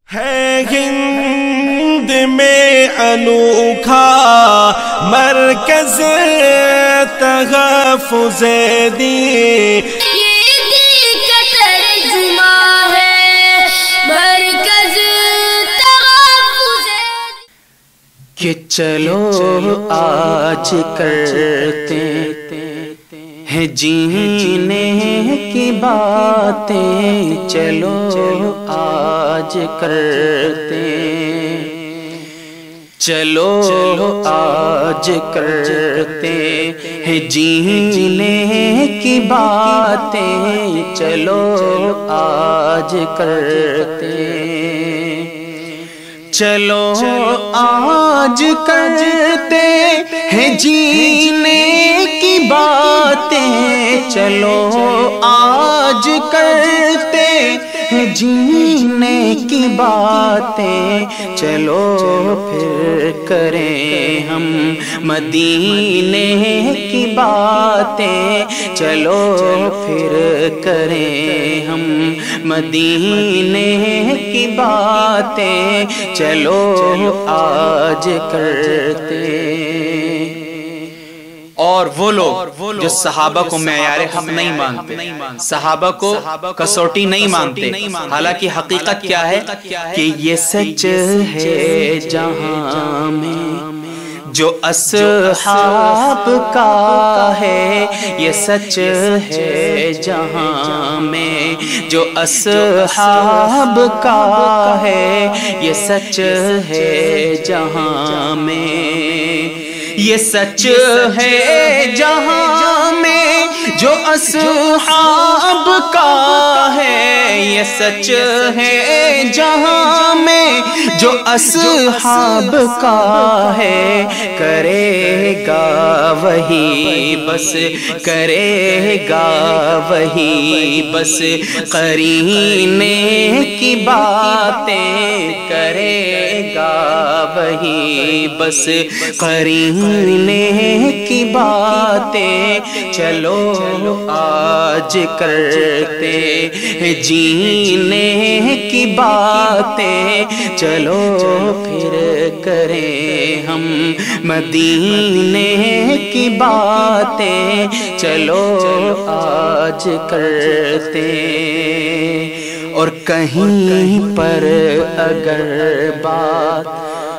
ہے ہند میں انوکھا مرکز تحفظ دین، یہ دل کا ترجمہ ہے مرکز تحفظ کہ چلو آج کرتے ہیں جینے کی باتیں، چلو آج کرتے، چلو آج کرتے ہیں جینے کی باتیں، چلو آج کرتے، چلو آج کرتے ہیں جینے کی باتیں، چلو آج کرتے ہیں جینے کی باتیں، چلو پھر کریں ہم مدینے کی باتیں، چلو پھر کریں ہم مدینے کی باتیں، چلو آج کرتے۔ اور وہ لوگ جو صحابہ کو معیار حق نہیں مانتے، صحابہ کو کسوٹی نہیں مانتے، حالانکہ حقیقت کیا ہے کہ یہ سچ ہے جہاں میں جو اصحاب کا ہے، یہ سچ ہے جہاں میں جو اصحاب کا ہے، یہ سچ ہے جہاں میں، یہ سچ ہے جہاں میں جو اصحاب کا ہے، یہ سچ ہے جہاں میں جو اصحاب کا ہے، کرے گا وہی بس، کرے گا وہی بس قرینے کی باتیں، کرے گا وہی بس قرینے کی باتیں، چلو آج کرتے ہیں جینے کی باتیں، چلو پھر کریں ہم مدینے کی باتیں، چلو آج کرتے۔ اور کہیں پر اگر بات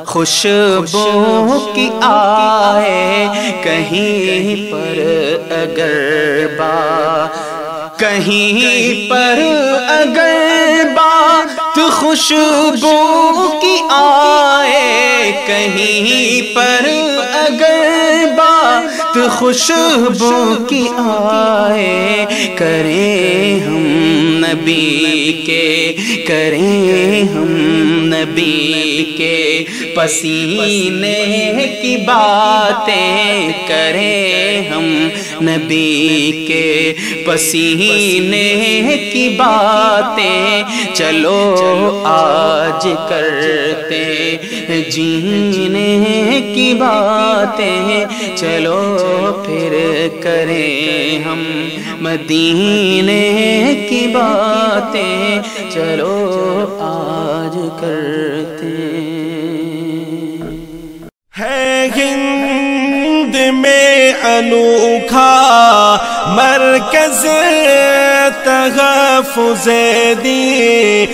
خوشبو کی آئے، کہیں پر اگر بات، کہیں پر اگر بات خوشبو کی آئے، کہیں پر اگر بات خوشبو کی آئے، کریں ہم نبی کے، کریں ہم نبی کے پسینے کی باتیں، کریں ہم نبی کے پسینے کی باتیں، چلو آج کرتے جینے کی باتیں، چلو پھر کریں ہم مدینے کی باتیں، چلو آج کرتے۔ ہے ہند میں انوکھا مرکز تحفظ دین،